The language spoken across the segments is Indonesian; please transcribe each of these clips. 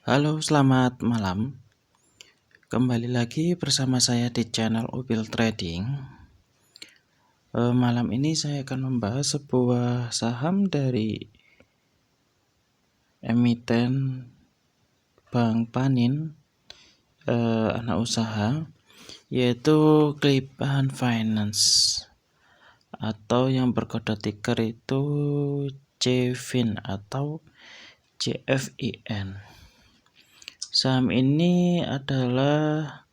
Halo, selamat malam. Kembali lagi bersama saya di channel Upil Trading. Malam ini saya akan membahas sebuah saham dari emiten Bank Panin, anak usaha, yaitu Klipan Finance atau yang berkode ticker itu CFIN atau CFIN. Saham ini adalah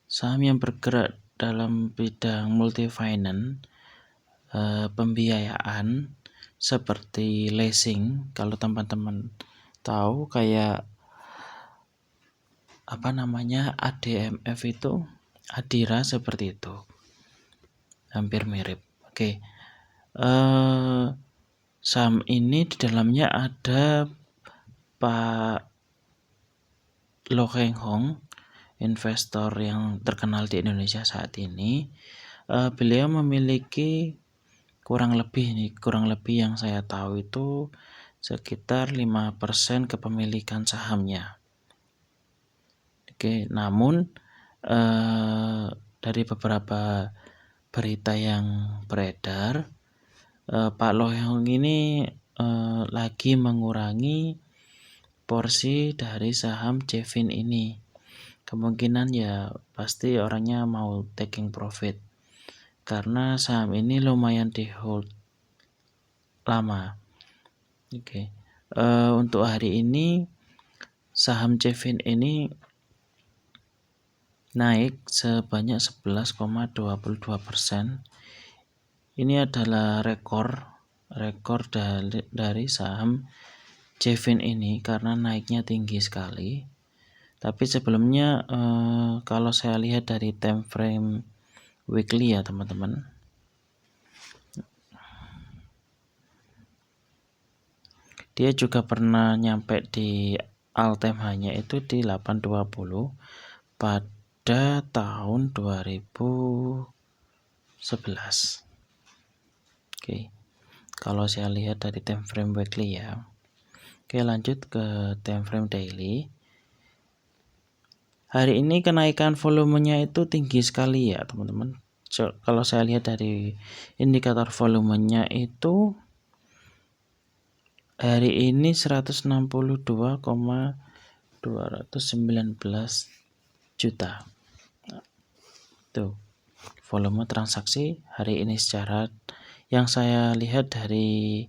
saham yang bergerak dalam bidang multi-finance, pembiayaan seperti leasing. Kalau teman-teman tahu kayak ADMF itu, Adira seperti itu, hampir mirip. Oke, saham ini di dalamnya ada Pak Lo Keng Hong, investor yang terkenal di Indonesia saat ini. Beliau memiliki kurang lebih yang saya tahu itu sekitar 5% kepemilikan sahamnya. Oke, namun dari beberapa berita yang beredar, Pak Lo Hong ini lagi mengurangi porsi dari saham CFIN ini. Kemungkinan ya pasti orangnya mau taking profit karena saham ini lumayan di hold lama. Oke. Untuk hari ini saham CFIN ini naik sebanyak 11,22%. Ini adalah rekor dari saham CFIN ini karena naiknya tinggi sekali. Tapi sebelumnya kalau saya lihat dari time frame weekly ya teman-teman, dia juga pernah nyampe di all time high-nya itu di 820 pada tahun 2011. Oke, kalau saya lihat dari time frame weekly ya. Oke, lanjut ke time frame daily. Hari ini kenaikan volumenya itu tinggi sekali ya teman-teman. Kalau saya lihat dari indikator volumenya itu hari ini 162,219 juta. Tuh, volume transaksi hari ini secara yang saya lihat dari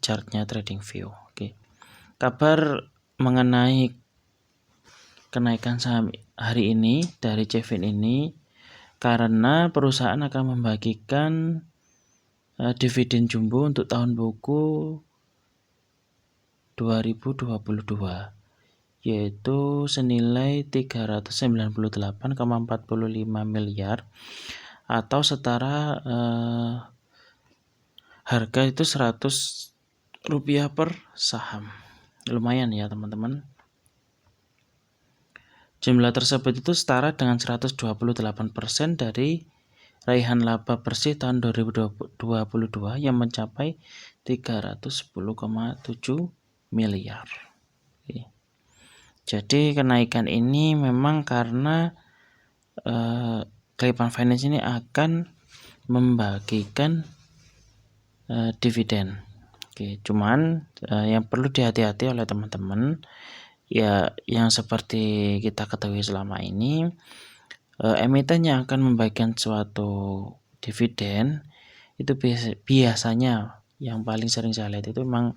chartnya TradingView. Oke. Kabar mengenai kenaikan saham hari ini dari CFIN ini karena perusahaan akan membagikan dividen jumbo untuk tahun buku 2022 yaitu senilai 398,45 miliar atau setara harga itu 100 rupiah per saham. Lumayan ya teman-teman. Jumlah tersebut itu setara dengan 128% dari raihan laba bersih tahun 2022 yang mencapai 310,7 miliar. Oke. Jadi kenaikan ini memang karena Klipan Finance ini akan membagikan dividen. Oke, cuman yang perlu dihati-hati oleh teman-teman ya yang seperti kita ketahui selama ini, emiten yang akan membagikan suatu dividen itu biasanya yang paling sering saya lihat itu memang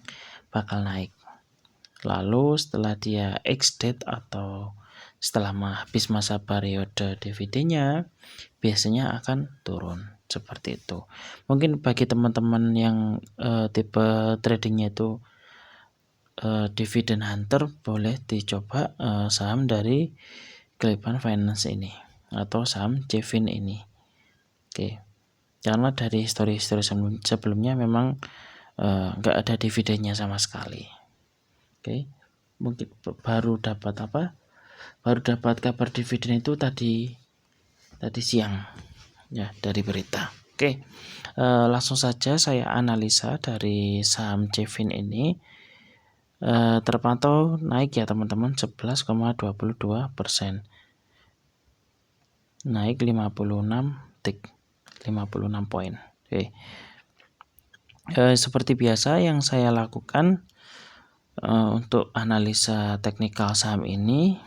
bakal naik. Lalu setelah dia ex-date atau setelah habis masa periode dividennya biasanya akan turun seperti itu. Mungkin bagi teman-teman yang tipe tradingnya itu dividend hunter boleh dicoba saham dari Klipan Finance ini atau saham CFIN ini. Oke. Karena dari histori sebelumnya memang nggak ada dividennya sama sekali. Oke. Mungkin baru dapat kabar dividen itu tadi siang ya dari berita. Oke. Langsung saja saya analisa dari saham CFIN ini. terpantau naik ya teman-teman, 11,22%, naik 56 poin. Oke. Seperti biasa yang saya lakukan untuk analisa teknikal saham ini,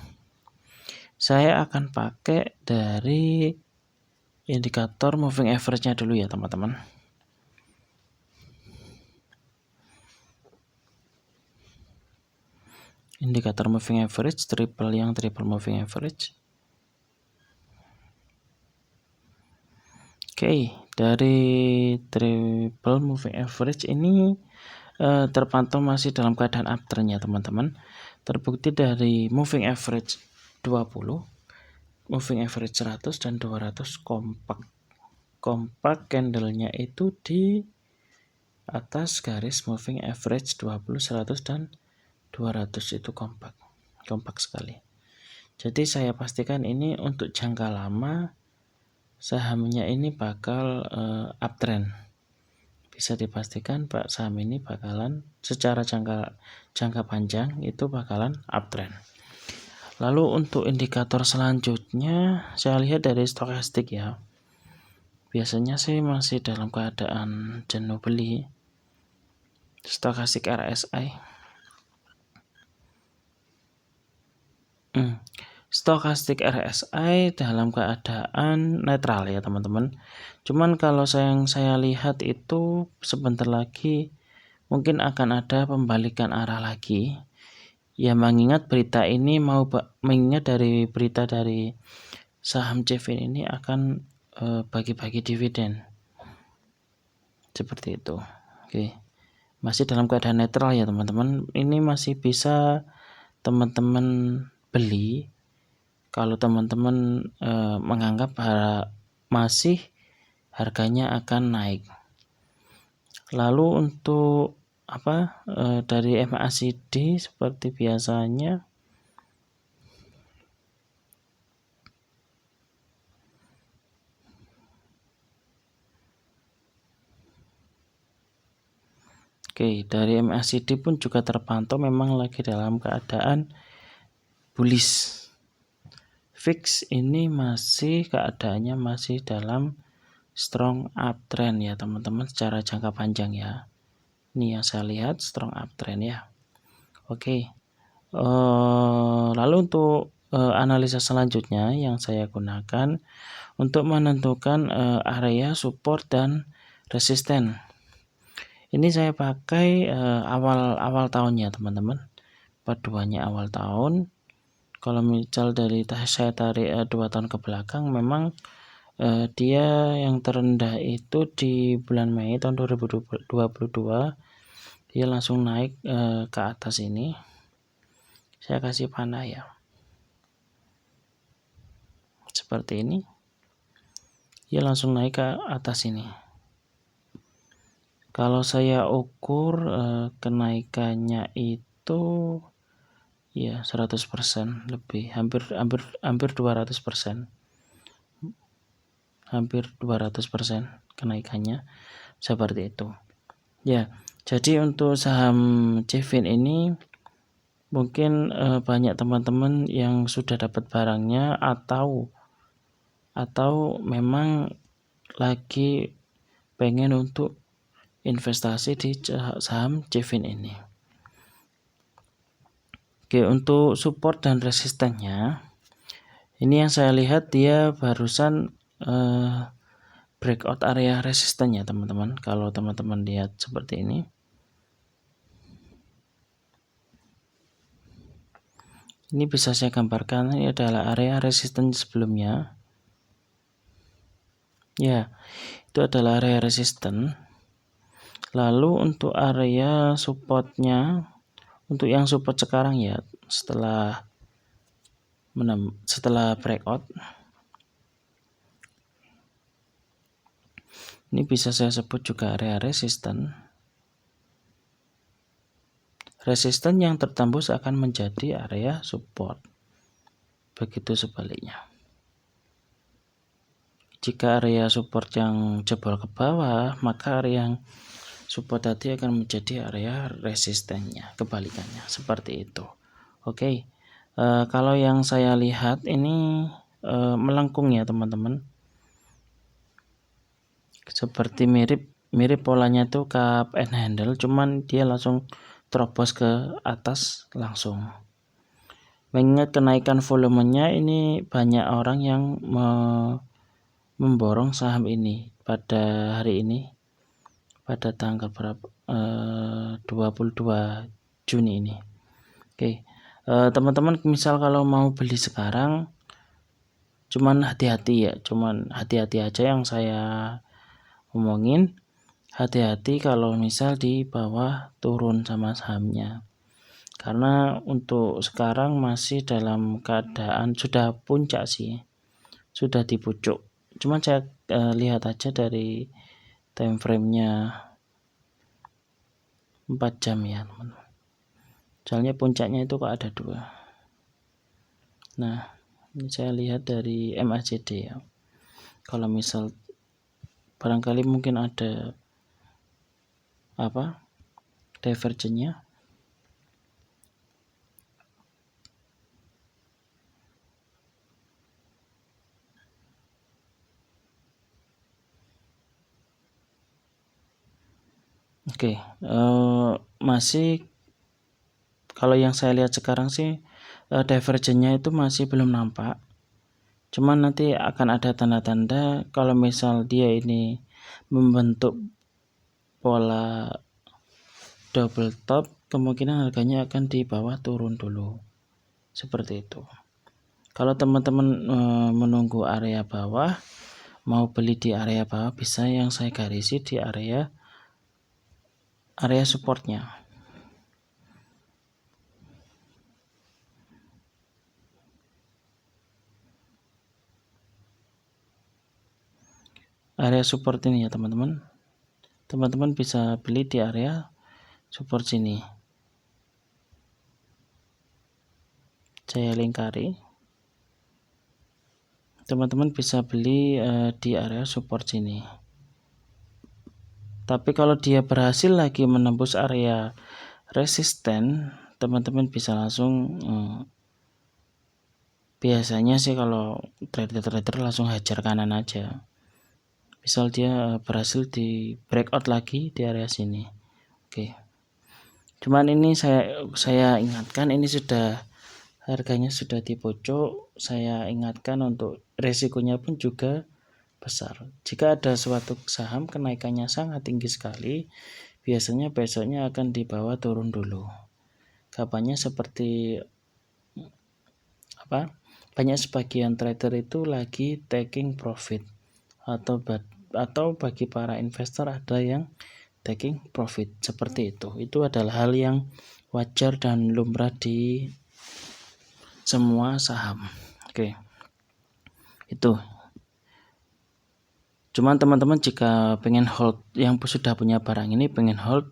saya akan pakai dari indikator moving average-nya dulu ya teman-teman. Indikator moving average, triple moving average. Oke, dari triple moving average ini terpantau masih dalam keadaan uptrend ya teman-teman. Terbukti dari moving average 20, moving average 100 dan 200 kompak. Kompak candlenya itu di atas garis moving average 20, 100 dan 200 itu kompak. Kompak sekali. Jadi saya pastikan ini untuk jangka lama sahamnya ini bakal uptrend. Bisa dipastikan Pak saham ini bakalan secara jangka panjang itu bakalan uptrend. Lalu untuk indikator selanjutnya saya lihat dari stokastik ya. Biasanya sih masih dalam keadaan jenuh beli. Stokastik RSI. Stokastik RSI dalam keadaan netral ya teman-teman. Cuman kalau yang saya lihat itu sebentar lagi mungkin akan ada pembalikan arah lagi. Ya mengingat berita ini mengingat dari berita dari saham Cevin ini akan bagi-bagi dividen. Seperti itu. Oke. Masih dalam keadaan netral ya teman-teman. Ini masih bisa teman-teman beli kalau teman-teman menganggap masih harganya akan naik. Lalu untuk dari MACD seperti biasanya Oke, dari MACD pun juga terpantau memang lagi dalam keadaan bullish. VIX ini keadaannya masih dalam strong uptrend ya teman-teman secara jangka panjang ya. Ini yang saya lihat strong uptrend ya. Oke. Lalu untuk analisa selanjutnya yang saya gunakan untuk menentukan area support dan resisten. Ini saya pakai awal tahun ya teman-teman. Paduannya awal tahun. Kalau misal dari saya tarik 2 tahun ke belakang, memang dia yang terendah itu di bulan Mei tahun 2022 dia langsung naik ke atas ini. Saya kasih panah ya. Seperti ini. Dia langsung naik ke atas ini. Kalau saya ukur kenaikannya itu ya 100% lebih, hampir 200%. Hampir 200% kenaikannya seperti itu. Ya, jadi untuk saham Cevin ini mungkin banyak teman-teman yang sudah dapat barangnya atau memang lagi pengen untuk investasi di saham Cevin ini. Oke, untuk support dan resistennya ini yang saya lihat dia barusan breakout area resisten ya teman-teman. Kalau teman-teman lihat seperti ini, ini bisa saya gambarkan, ini adalah area resisten sebelumnya ya, itu adalah area resisten. Lalu untuk area supportnya, untuk yang support sekarang ya setelah breakout, ini bisa saya sebut juga area resisten. Resisten yang tertembus akan menjadi area support. Begitu sebaliknya. Jika area support yang jebol ke bawah, maka area yang support tadi akan menjadi area resistennya, kebalikannya seperti itu. Oke. Kalau yang saya lihat ini melengkung ya teman-teman, seperti mirip polanya tuh cup and handle, cuman dia langsung terobos ke atas langsung. Mengingat kenaikan volumenya, ini banyak orang yang memborong saham ini pada hari ini, pada tanggal berapa, 22 Juni ini. Oke, teman-teman misal kalau mau beli sekarang, cuman hati-hati aja yang saya omongin. Hati-hati kalau misal di bawah turun sama sahamnya, karena untuk sekarang masih dalam keadaan sudah puncak sih, sudah di pucuk. Cuman saya lihat aja dari time frame-nya 4 jam ya teman-teman, soalnya puncaknya itu kok ada 2. Nah, ini saya lihat dari MACD ya. Kalau misal barangkali mungkin ada divergennya. Oke, masih kalau yang saya lihat sekarang sih divergennya itu masih belum nampak. Cuman nanti akan ada tanda-tanda kalau misal dia ini membentuk pola double top, kemungkinan harganya akan di bawah turun dulu. Seperti itu. Kalau teman-teman menunggu area bawah, mau beli di area bawah, bisa yang saya garisi di area supportnya. Area support ini ya teman-teman. Teman-teman bisa beli di area support sini. Saya lingkari. Teman-teman bisa beli di area support sini. Tapi kalau dia berhasil lagi menembus area resisten, teman-teman bisa langsung biasanya sih kalau trader langsung hajar kanan aja. Misal dia berhasil di breakout lagi di area sini. Oke. Cuman ini saya ingatkan, ini sudah harganya sudah di pojok. Saya ingatkan untuk resikonya pun juga besar. Jika ada suatu saham kenaikannya sangat tinggi sekali, biasanya besoknya akan dibawa turun dulu. Kapannya seperti banyak sebagian trader itu lagi taking profit, atau bagi para investor ada yang taking profit seperti itu. Itu adalah hal yang wajar dan lumrah di semua saham. Oke. Itu. Cuman teman-teman jika pengen hold, yang sudah punya barang ini pengen hold,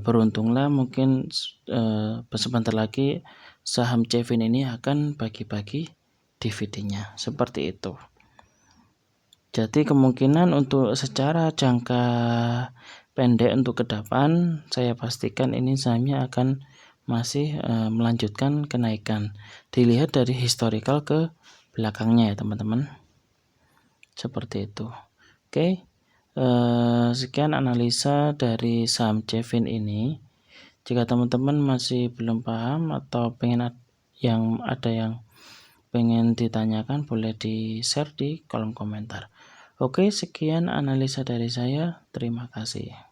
beruntunglah, mungkin sebentar lagi saham Cevin ini akan bagi-bagi dividennya seperti itu. Jadi kemungkinan untuk secara jangka pendek untuk ke depan, saya pastikan ini sahamnya akan masih melanjutkan kenaikan. Dilihat dari historical ke belakangnya ya teman-teman. Seperti itu. Oke. Sekian analisa dari saham Cevin ini. Jika teman-teman masih belum paham atau ada yang pengen ditanyakan, boleh di-share di kolom komentar. Oke, sekian analisa dari saya. Terima kasih.